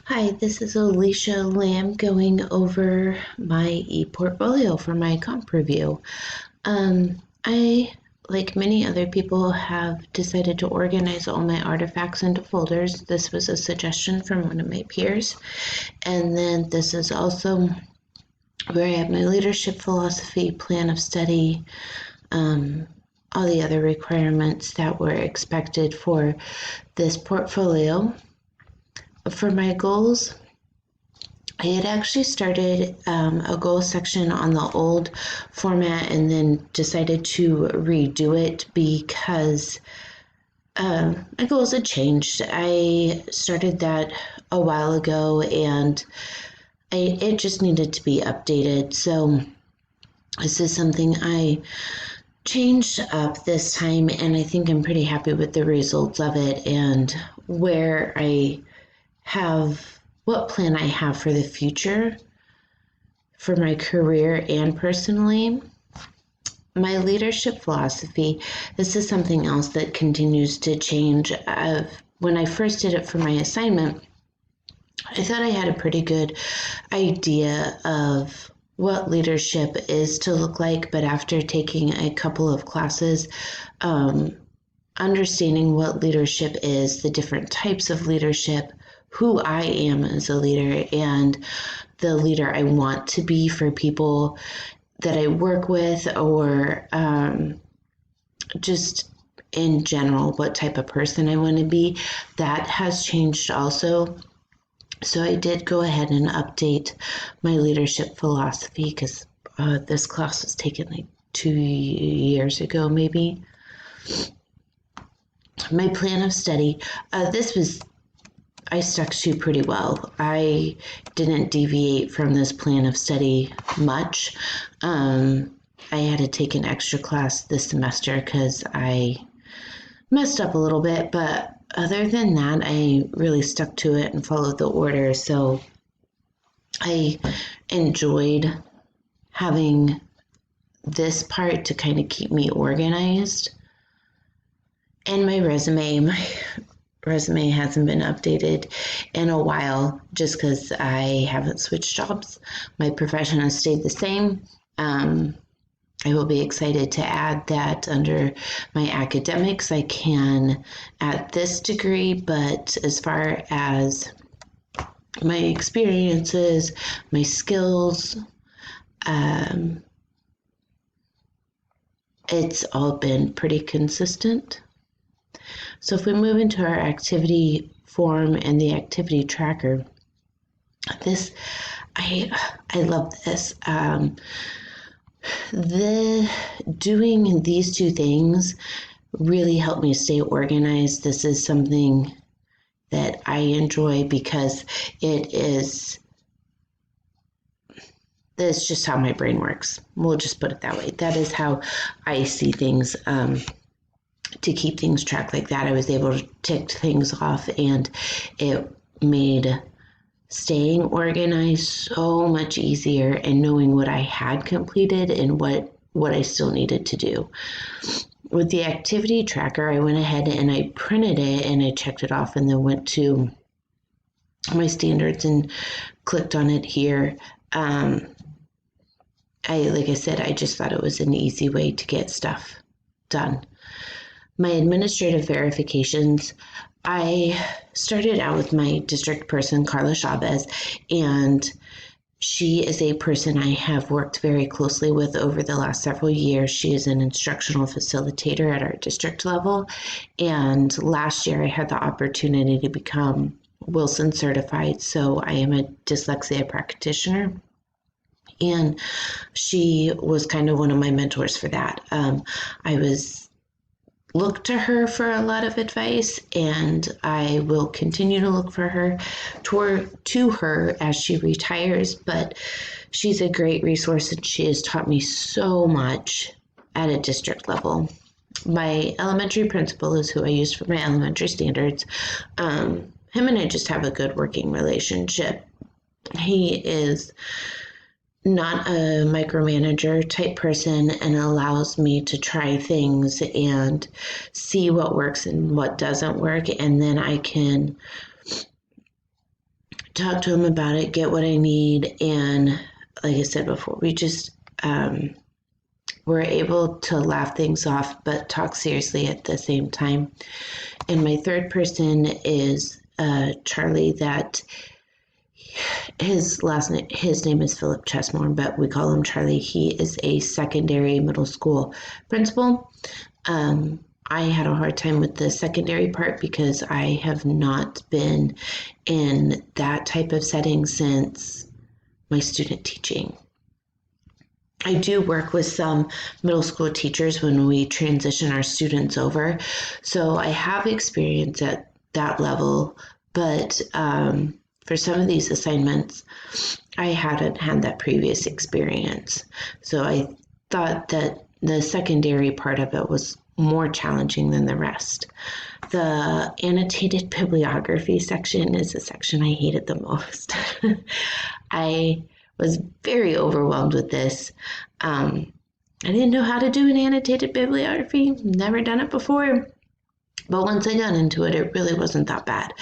Hi, this is Alicia Lamb going over my e-portfolio for my comp review. I, like many other people, have decided to organize all my artifacts into folders. This was a suggestion from one of my peers. And then this is also where I have my leadership philosophy, plan of study, all the other requirements that were expected for this portfolio. For my goals, I had actually started a goal section on the old format and then decided to redo it because my goals had changed. I started that a while ago and it just needed to be updated. So this is something I changed up this time, and I think I'm pretty happy with the results of it and where I have what plan I have for the future for my career and personally. My leadership philosophy, this is something else that continues to change. When I first did it for my assignment, I thought I had a pretty good idea of what leadership is to look like, but after taking a couple of classes, understanding what leadership is, the different types of leadership, who I am as a leader, and the leader I want to be for people that I work with, or just in general, what type of person I want to be, that has changed also. So I did go ahead and update my leadership philosophy because this class was taken like 2 years ago, maybe. My plan of study, I stuck to pretty well. I didn't deviate from this plan of study much. I had to take an extra class this semester because I messed up a little bit, but other than that, I really stuck to it and followed the order. So I enjoyed having this part to kind of keep me organized. And my resume hasn't been updated in a while just because I haven't switched jobs. My profession has stayed the same. I will be excited to add that under my academics. I can add this degree, but as far as my experiences, my skills, it's all been pretty consistent. So if we move into our activity form and the activity tracker, this, I love this. Doing these two things really helped me stay organized. This is something that I enjoy because that's just how my brain works. We'll just put it that way. That is how I see things. To keep things tracked like that, I was able to tick things off, and it made staying organized so much easier and knowing what I had completed and what I still needed to do. With the activity tracker, I went ahead and I printed it and I checked it off and then went to my standards and clicked on it here. Like I said, I just thought it was an easy way to get stuff done. My administrative verifications, I started out with my district person, Carla Chavez, and she is a person I have worked very closely with over the last several years. She is an instructional facilitator at our district level, and last year I had the opportunity to become Wilson certified, so I am a dyslexia practitioner. And she was kind of one of my mentors for that. Look to her for a lot of advice, and I will continue to look for her to her as she retires, but she's a great resource and she has taught me so much at a district level. My elementary principal is who I used for my elementary standards. Him and I just have a good working relationship. He is not a micromanager type person and allows me to try things and see what works and what doesn't work, and then I can talk to him about it, get what I need, and like I said before, we just were able to laugh things off but talk seriously at the same time. And my third person is Charlie. That his name is Philip Chesmore, but we call him Charlie. He is a secondary middle school principal. I had a hard time with the secondary part because I have not been in that type of setting since my student teaching. I do work with some middle school teachers when we transition our students over, so I have experience at that level, but for some of these assignments, I hadn't had that previous experience. So I thought that the secondary part of it was more challenging than the rest. The annotated bibliography section is the section I hated the most. I was very overwhelmed with this. I didn't know how to do an annotated bibliography, never done it before. But once I got into it, it really wasn't that bad.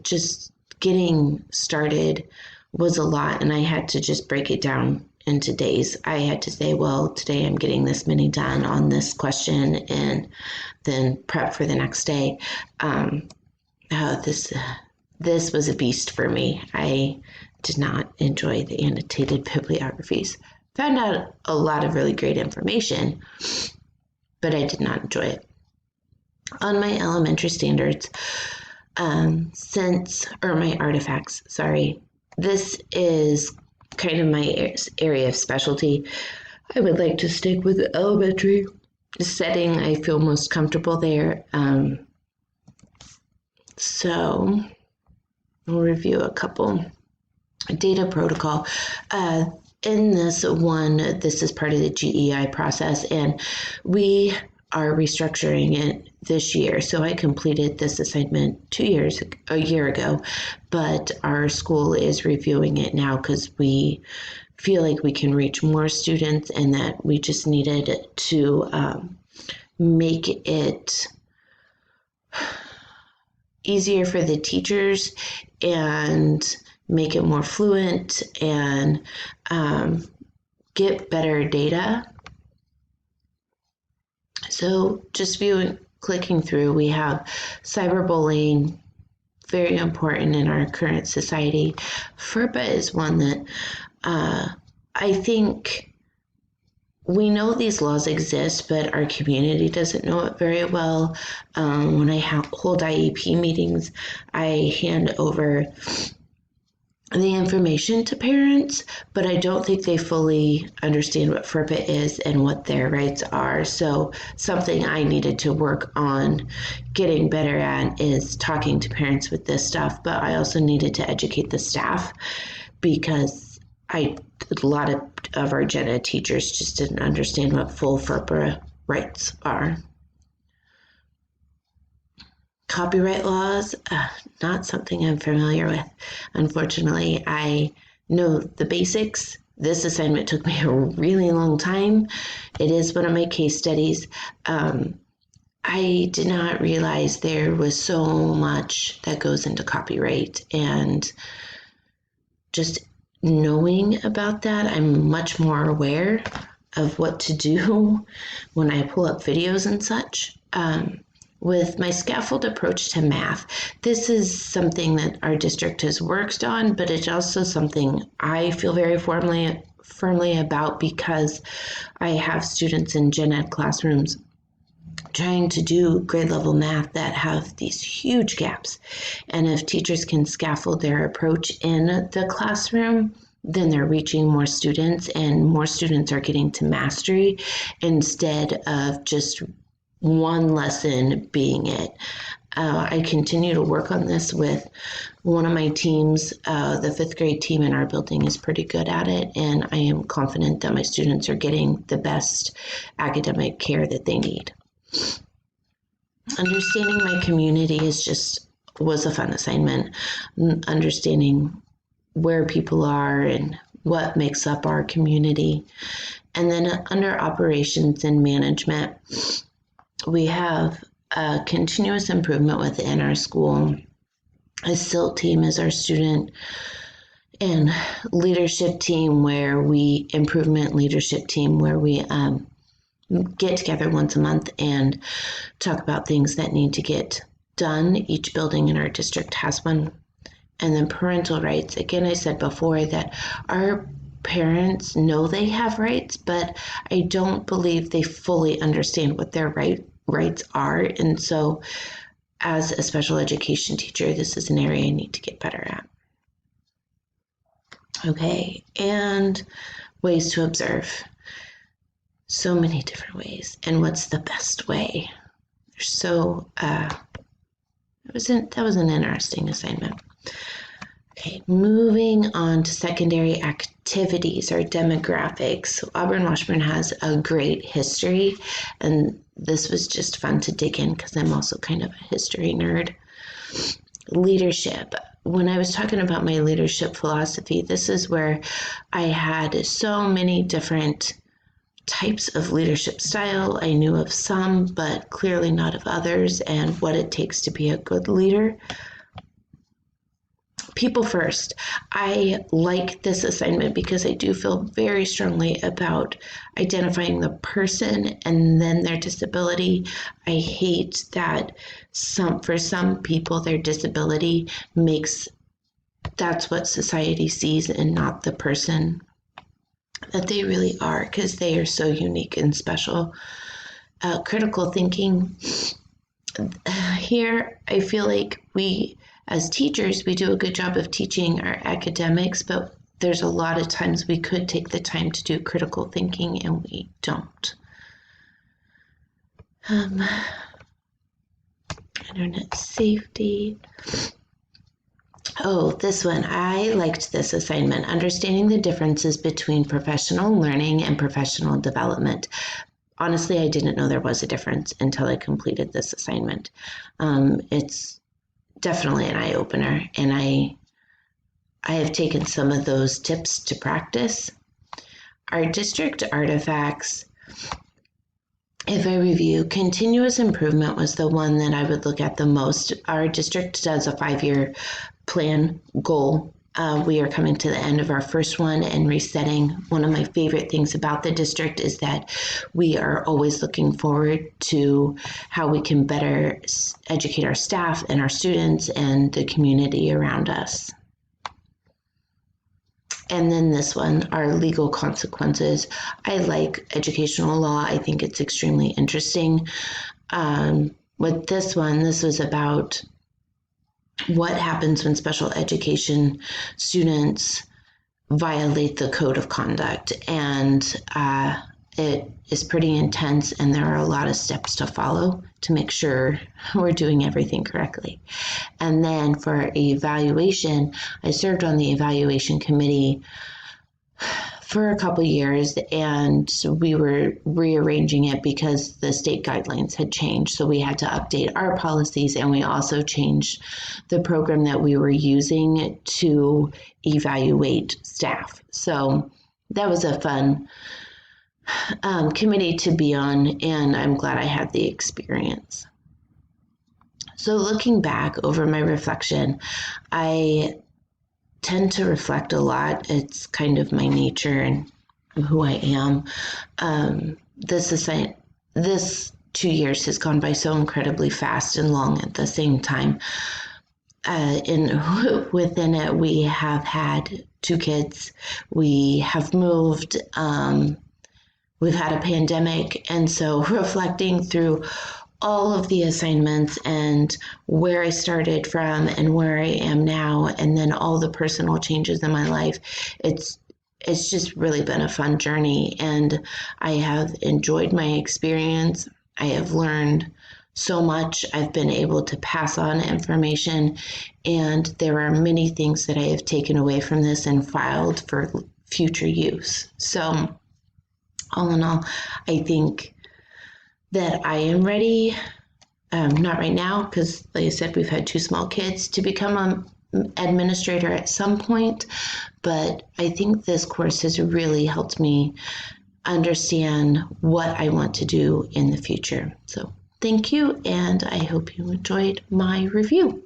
Just getting started was a lot, and I had to just break it down into days. I had to say, well, today I'm getting this many done on this question, and then prep for the next day. This was a beast for me. I did not enjoy the annotated bibliographies. Found out a lot of really great information, but I did not enjoy it. On my elementary standards, my artifacts, sorry, this is kind of my area of specialty. I would like to stick with the elementary setting. I feel most comfortable there. So we'll review a couple. Data protocol. In this one, this is part of the GEI process, and we are restructuring it this year. So I completed this assignment a year ago, but our school is reviewing it now because we feel like we can reach more students and that we just needed to make it easier for the teachers and make it more fluent and get better data. So just clicking through, we have cyberbullying, very important in our current society. FERPA is one that I think we know these laws exist, but our community doesn't know it very well. When I hold IEP meetings, I hand over the information to parents, but I don't think they fully understand what FERPA is and what their rights are. So something I needed to work on getting better at is talking to parents with this stuff, but I also needed to educate the staff because a lot of our gen ed teachers just didn't understand what full FERPA rights are. Copyright laws, not something I'm familiar with. Unfortunately, I know the basics. This assignment took me a really long time. It is one of my case studies. I did not realize there was so much that goes into copyright, and just knowing about that, I'm much more aware of what to do when I pull up videos and such. With my scaffold approach to math, this is something that our district has worked on, but it's also something I feel very firmly about because I have students in gen ed classrooms trying to do grade level math that have these huge gaps. And if teachers can scaffold their approach in the classroom, then they're reaching more students and more students are getting to mastery instead of just one lesson being it. I continue to work on this with one of my teams. The 5th grade team in our building is pretty good at it, and I am confident that my students are getting the best academic care that they need. Understanding my community was a fun assignment. Understanding where people are and what makes up our community. And then under operations and management, we have a continuous improvement within our school A SILT team is our student and leadership team, improvement leadership team, where we get together once a month and talk about things that need to get done. Each building in our district has one. And then parental rights. Again, I said before that our parents know they have rights, but I don't believe they fully understand what their rights are. And so as a special education teacher, this is an area I need to get better at. Okay, and ways to observe. So many different ways. And what's the best way? So that was an interesting assignment. Okay, moving on to secondary activities or demographics. So Auburn-Washburn has a great history, and this was just fun to dig in because I'm also kind of a history nerd. Leadership. When I was talking about my leadership philosophy, this is where I had so many different types of leadership style. I knew of some, but clearly not of others, and what it takes to be a good leader. People first. I like this assignment because I do feel very strongly about identifying the person and then their disability. I hate that for some people, their disability that's what society sees and not the person that they really are, because they are so unique and special. Critical thinking. Here, I feel like as teachers, we do a good job of teaching our academics, but there's a lot of times we could take the time to do critical thinking and we don't. Internet safety. Oh, this one. I liked this assignment, understanding the differences between professional learning and professional development. Honestly, I didn't know there was a difference until I completed this assignment. It's definitely an eye-opener, and I have taken some of those tips to practice. Our district artifacts, if I review, continuous improvement was the one that I would look at the most. Our district does a 5-year plan goal. We are coming to the end of our first one and resetting. One of my favorite things about the district is that we are always looking forward to how we can better educate our staff and our students and the community around us. And then this one, our legal consequences. I like educational law. I think it's extremely interesting. With this one, this was about what happens when special education students violate the code of conduct. And it is pretty intense, and there are a lot of steps to follow to make sure we're doing everything correctly. And then for evaluation, I served on the evaluation committee for a couple years, and we were rearranging it because the state guidelines had changed. So we had to update our policies, and we also changed the program that we were using to evaluate staff. So that was a fun committee to be on, and I'm glad I had the experience. So looking back over my reflection, I tend to reflect a lot. It's kind of my nature and who I am. This 2 years has gone by so incredibly fast and long at the same time. Within it, we have had 2 kids. We have moved. We've had a pandemic, and so reflecting through all of the assignments and where I started from and where I am now, and then all the personal changes in my life, it's just really been a fun journey, and I have enjoyed my experience. I have learned so much. I've been able to pass on information, and there are many things that I have taken away from this and filed for future use. So all in all, I think that I am ready, not right now, because like I said, we've had 2 small kids, to become an administrator at some point, but I think this course has really helped me understand what I want to do in the future. So thank you, and I hope you enjoyed my review.